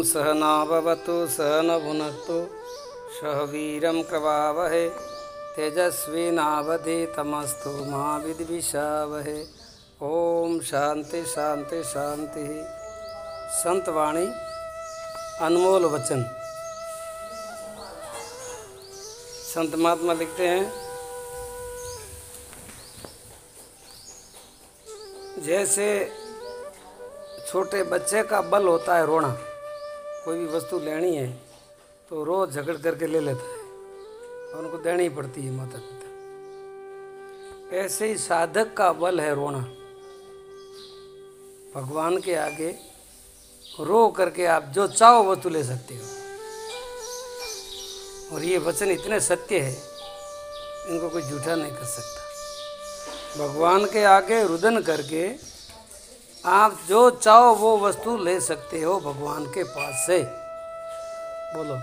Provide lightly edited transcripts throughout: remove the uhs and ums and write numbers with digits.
सहना भवतु सहन भुनक्तु सह वीरं करवावहै तेजस्विनावधीतमस्तु मा विद्विषावहै। ओम शांति शांति शांति। संत वाणी अनमोल वचन। संत महात्मा लिखते हैं, जैसे छोटे बच्चे का बल होता है रोना, कोई भी वस्तु लेनी है तो रोज झगड़ करके ले लेता है और उनको देनी ही पड़ती है माता पिता। ऐसे ही साधक का बल है रोना। भगवान के आगे रो करके आप जो चाहो वस्तु ले सकते हो। और ये वचन इतने सत्य है, इनको कोई झूठा नहीं कर सकता। भगवान के आगे रुदन करके आप जो चाहो वो वस्तु ले सकते हो भगवान के पास से। बोलो,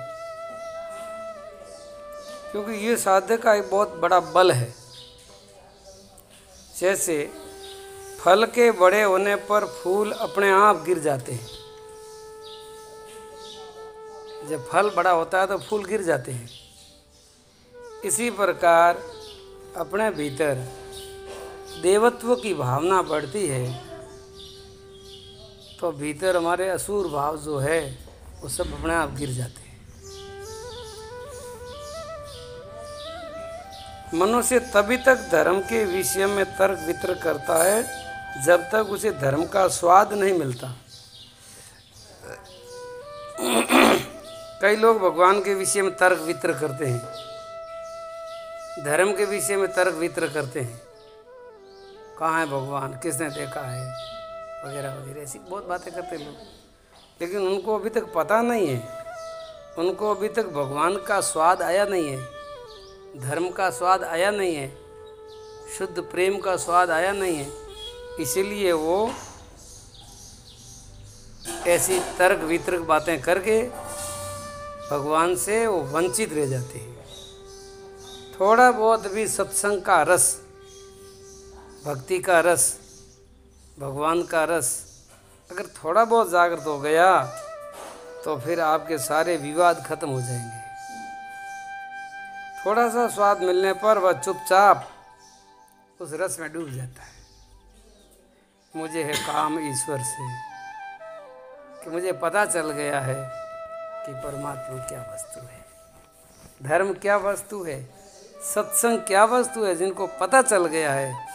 क्योंकि ये साधक का एक बहुत बड़ा बल है। जैसे फल के बड़े होने पर फूल अपने आप गिर जाते हैं। जब फल बड़ा होता है तो फूल गिर जाते हैं। इसी प्रकार अपने भीतर देवत्व की भावना बढ़ती है तो भीतर हमारे असुर भाव जो है वो सब अपने आप गिर जाते हैं। मनुष्य तभी तक धर्म के विषय में तर्क वितर्क करता है जब तक उसे धर्म का स्वाद नहीं मिलता। कई लोग भगवान के विषय में तर्क वितर्क करते हैं, धर्म के विषय में तर्क वितर्क करते हैं, कहाँ है भगवान, किसने देखा है, वगैरह वगैरह, ऐसी बहुत बातें करते लोग। लेकिन उनको अभी तक पता नहीं है, उनको अभी तक भगवान का स्वाद आया नहीं है, धर्म का स्वाद आया नहीं है, शुद्ध प्रेम का स्वाद आया नहीं है। इसीलिए वो ऐसी तर्क वितर्क बातें करके भगवान से वो वंचित रह जाते हैं। थोड़ा बहुत भी सत्संग का रस, भक्ति का रस, भगवान का रस अगर थोड़ा बहुत जागृत हो गया तो फिर आपके सारे विवाद खत्म हो जाएंगे। थोड़ा सा स्वाद मिलने पर वह चुपचाप उस रस में डूब जाता है। मुझे है काम ईश्वर से कि मुझे पता चल गया है कि परमात्मा क्या वस्तु है, धर्म क्या वस्तु है, सत्संग क्या वस्तु है। जिनको पता चल गया है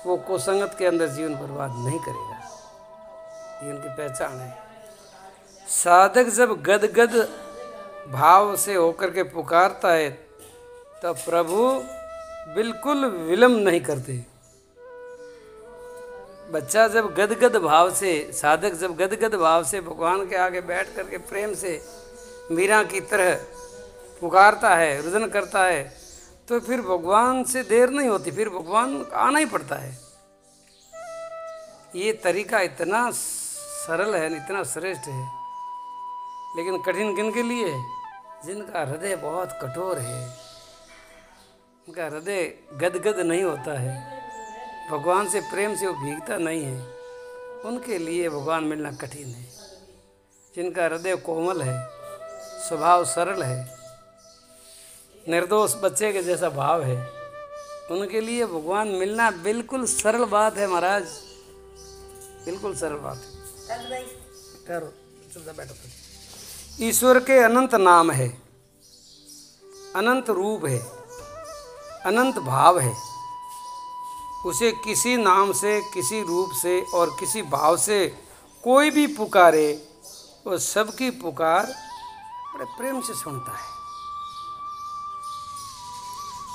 वो कुसंगत के अंदर जीवन बर्बाद नहीं करेगा। ये उनकी पहचान है। साधक जब गदगद भाव से होकर के पुकारता है तब प्रभु बिल्कुल विलंब नहीं करते। बच्चा जब गदगद भाव से, साधक जब गदगद भाव से भगवान के आगे बैठ करके प्रेम से मीरा की तरह पुकारता है, रुदन करता है, तो फिर भगवान से देर नहीं होती, फिर भगवान आना ही पड़ता है। ये तरीका इतना सरल है, इतना श्रेष्ठ है, लेकिन कठिन किन के लिए? जिनका हृदय बहुत कठोर है, उनका हृदय गदगद नहीं होता है, भगवान से प्रेम से वो भीगता नहीं है, उनके लिए भगवान मिलना कठिन है। जिनका हृदय कोमल है, स्वभाव सरल है, निर्दोष बच्चे के जैसा भाव है, उनके लिए भगवान मिलना बिल्कुल सरल बात है महाराज, बिल्कुल सरल बात है। ठहरो, चुपचाप बैठो। ईश्वर के अनंत नाम है, अनंत रूप है, अनंत भाव है। उसे किसी नाम से, किसी रूप से और किसी भाव से कोई भी पुकारे, वो सबकी पुकार बड़े प्रेम से सुनता है।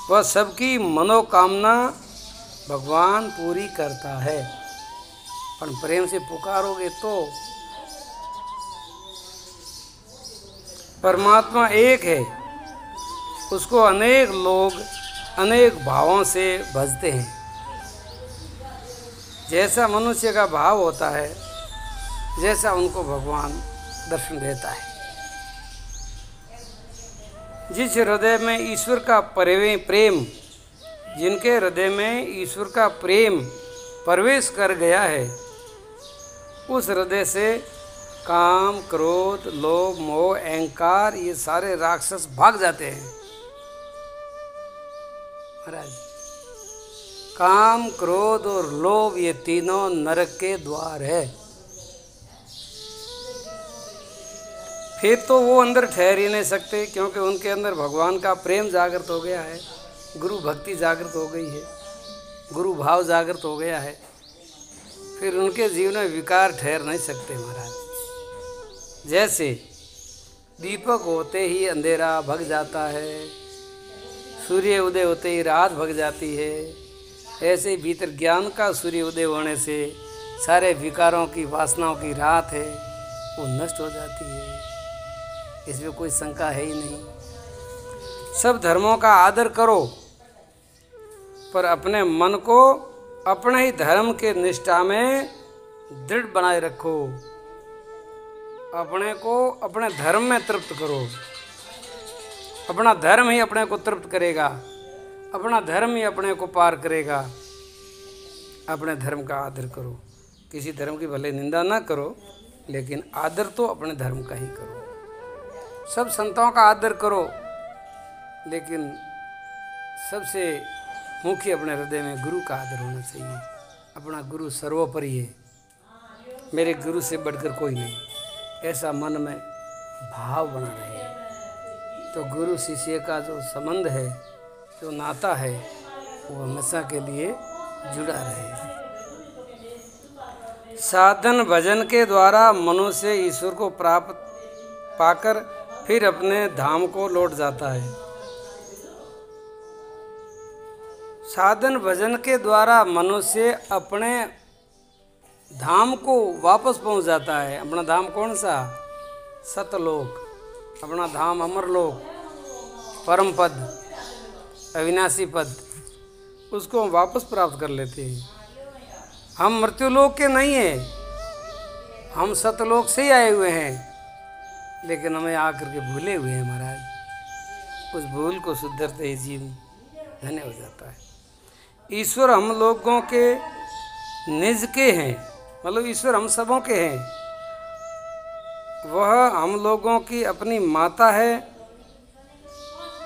वह सबकी मनोकामना भगवान पूरी करता है। पर प्रेम से पुकारोगे तो परमात्मा एक है, उसको अनेक लोग अनेक भावों से भजते हैं। जैसा मनुष्य का भाव होता है, जैसा उनको भगवान दर्शन देता है। जिस हृदय में ईश्वर का प्रेम, जिनके हृदय में ईश्वर का प्रेम प्रवेश कर गया है, उस हृदय से काम, क्रोध, लोभ, मोह, अहंकार, ये सारे राक्षस भाग जाते हैं महाराज। काम, क्रोध और लोभ ये तीनों नरक के द्वार है। फिर तो वो अंदर ठहर ही नहीं सकते, क्योंकि उनके अंदर भगवान का प्रेम जागृत हो गया है, गुरु भक्ति जागृत हो गई है, गुरु भाव जागृत हो गया है। फिर उनके जीवन में विकार ठहर नहीं सकते महाराज। जैसे दीपक होते ही अंधेरा भग जाता है, सूर्य उदय होते ही रात भग जाती है, ऐसे ही भीतर ज्ञान का सूर्य उदय होने से सारे विकारों की, वासनाओं की रात है वो नष्ट हो जाती है। इसमें कोई शंका है ही नहीं। सब धर्मों का आदर करो, पर अपने मन को अपने ही धर्म के निष्ठा में दृढ़ बनाए रखो। अपने को अपने धर्म में तृप्त करो। अपना धर्म ही अपने को तृप्त करेगा, अपना धर्म ही अपने को पार करेगा। अपने धर्म का आदर करो। किसी धर्म की भले निंदा ना करो, लेकिन आदर तो अपने धर्म का ही करो। सब संतों का आदर करो, लेकिन सबसे मुख्य अपने हृदय में गुरु का आदर होना चाहिए। अपना गुरु सर्वोपरि है, मेरे गुरु से बढ़कर कोई नहीं, ऐसा मन में भाव बना रहे। तो गुरु शिष्य का जो संबंध है, जो नाता है, वो हमेशा के लिए जुड़ा रहे। साधन भजन के द्वारा मनुष्य ईश्वर को प्राप्त पाकर फिर अपने धाम को लौट जाता है। साधन भजन के द्वारा मनुष्य अपने धाम को वापस पहुंच जाता है। अपना धाम कौन सा? सतलोक। अपना धाम अमरलोक, परम पद, अविनाशी पद, उसको हम वापस प्राप्त कर लेते हैं। हम मृत्युलोक के नहीं हैं, हम सतलोक से ही आए हुए हैं, लेकिन हमें आकर के भूले हुए हैं महाराज। उस भूल को सुधरते ही जीवन धन्य हो जाता है। ईश्वर हम लोगों के निज के हैं, मतलब ईश्वर हम सबों के हैं। वह हम लोगों की अपनी माता है।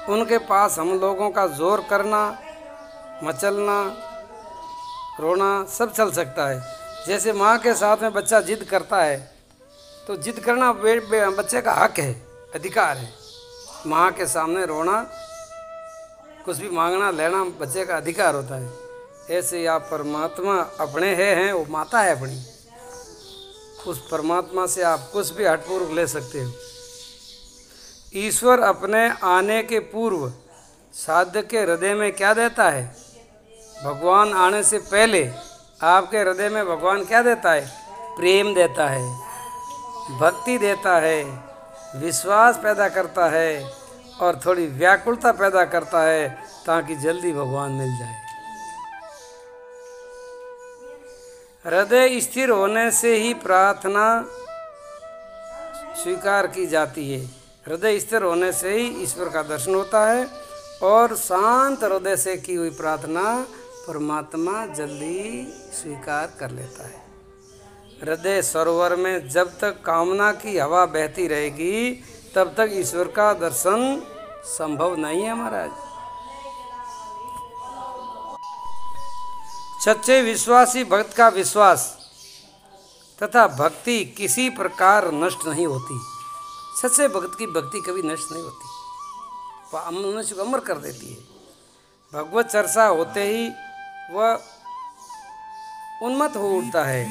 उनके पास हम लोगों का जोर करना, मचलना, रोना सब चल सकता है। जैसे माँ के साथ में बच्चा जिद करता है, तो जिद करना बच्चे का हक है, अधिकार है। माँ के सामने रोना, कुछ भी मांगना लेना बच्चे का अधिकार होता है। ऐसे आप परमात्मा अपने हैं, वो माता है अपनी। उस परमात्मा से आप कुछ भी हठपूर्वक ले सकते हो। ईश्वर अपने आने के पूर्व साधक के हृदय में क्या देता है? भगवान आने से पहले आपके हृदय में भगवान क्या देता है? प्रेम देता है, भक्ति देता है, विश्वास पैदा करता है और थोड़ी व्याकुलता पैदा करता है, ताकि जल्दी भगवान मिल जाए। हृदय स्थिर होने से ही प्रार्थना स्वीकार की जाती है। हृदय स्थिर होने से ही ईश्वर का दर्शन होता है, और शांत हृदय से की हुई प्रार्थना परमात्मा जल्दी स्वीकार कर लेता है। हृदय सरोवर में जब तक कामना की हवा बहती रहेगी, तब तक ईश्वर का दर्शन संभव नहीं है महाराज। सच्चे विश्वासी भक्त का विश्वास तथा भक्ति किसी प्रकार नष्ट नहीं होती। सच्चे भक्त की भक्ति कभी नष्ट नहीं होती, वह मनुष्य को अमर कर देती है। भगवत चर्चा होते ही वह उन्मत्त हो उठता है।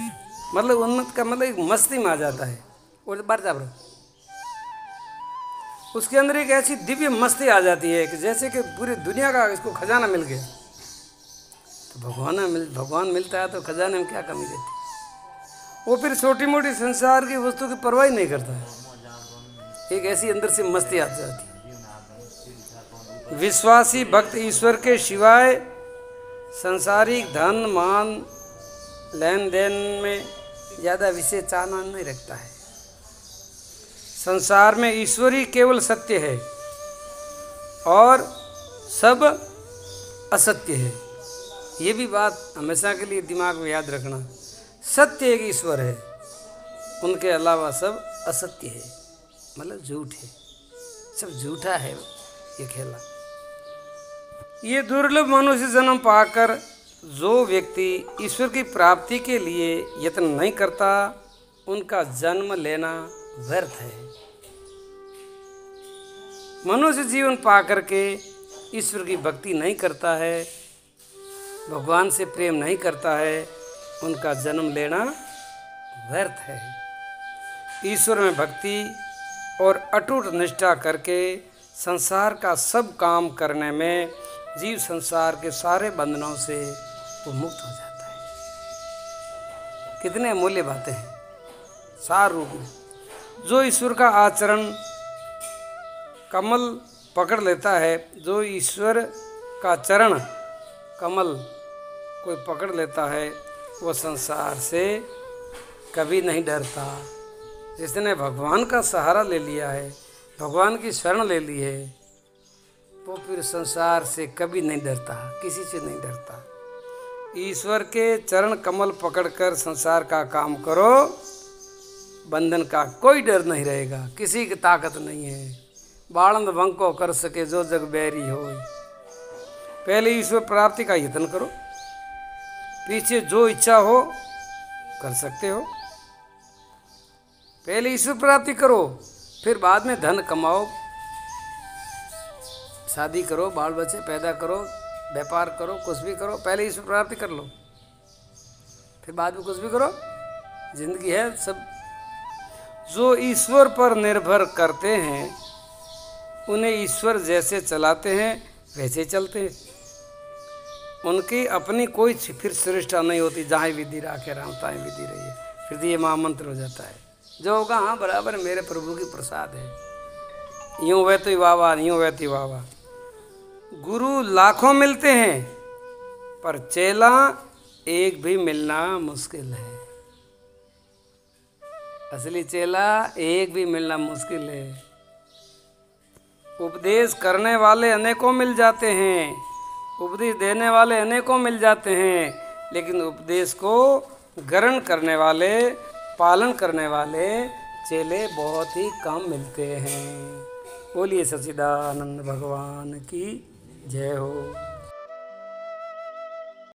मतलब उन्मत्त का मतलब एक मस्ती में आ जाता है और बार जा उसके अंदर एक ऐसी दिव्य मस्ती आ जाती है कि जैसे कि पूरी दुनिया का इसको खजाना मिल गया। तो भगवान मिलता है तो खजाने में क्या कमी रहती। वो फिर छोटी मोटी संसार की वस्तु की परवाह ही नहीं करता है। एक ऐसी अंदर से मस्ती आ जाती है। विश्वासी भक्त ईश्वर के सिवाय संसारिक धन मान लेन देन में ज़्यादा विशेष चाहना नहीं रखता है। संसार में ईश्वर ही केवल सत्य है और सब असत्य है। ये भी बात हमेशा के लिए दिमाग में याद रखना। सत्य एक ईश्वर है उनके अलावा सब असत्य है, मतलब झूठ है, सब झूठा है ये खेला। ये दुर्लभ मनुष्य जन्म पाकर जो व्यक्ति ईश्वर की प्राप्ति के लिए यत्न नहीं करता, उनका जन्म लेना व्यर्थ है। मनुष्य जीवन पाकर के ईश्वर की भक्ति नहीं करता है, भगवान से प्रेम नहीं करता है, उनका जन्म लेना व्यर्थ है। ईश्वर में भक्ति और अटूट निष्ठा करके संसार का सब काम करने में जीव संसार के सारे बंधनों से वो मुक्त हो जाता है। कितने अमूल्य बातें हैं सार रूप में। जो ईश्वर का आचरण कमल पकड़ लेता है, जो ईश्वर का चरण कमल कोई पकड़ लेता है, वो संसार से कभी नहीं डरता। जिसने भगवान का सहारा ले लिया है, भगवान की शरण ले ली है, वो फिर संसार से कभी नहीं डरता, किसी से नहीं डरता। ईश्वर के चरण कमल पकड़कर संसार का काम करो, बंधन का कोई डर नहीं रहेगा, किसी की ताकत नहीं है। बाणंद वंको कर सके जो जग बैरी हो। पहले ईश्वर प्राप्ति का यत्न करो, पीछे जो इच्छा हो कर सकते हो। पहले ईश्वर प्राप्ति करो, फिर बाद में धन कमाओ, शादी करो, बाल बच्चे पैदा करो, व्यापार करो, कुछ भी करो। पहले ईश्वर प्राप्ति कर लो, फिर बाद में कुछ भी करो। जिंदगी है सब। जो ईश्वर पर निर्भर करते हैं, उन्हें ईश्वर जैसे चलाते हैं वैसे चलते हैं। उनकी अपनी कोई फिर श्रेष्ठा नहीं होती। जहाँ विधि राखे राम ताहीं विधि रही है, फिर ये महामंत्र हो जाता है। जो होगा हाँ बराबर मेरे प्रभु की प्रसाद है। यूँ वह तो वाह, यूँ वह तो वाह। गुरु लाखों मिलते हैं, पर चेला एक भी मिलना मुश्किल है। असली चेला एक भी मिलना मुश्किल है। उपदेश करने वाले अनेकों मिल जाते हैं, उपदेश देने वाले अनेकों मिल जाते हैं, लेकिन उपदेश को ग्रहण करने वाले, पालन करने वाले चेले बहुत ही कम मिलते हैं। बोलिए सच्चिदानंद भगवान की जय हो।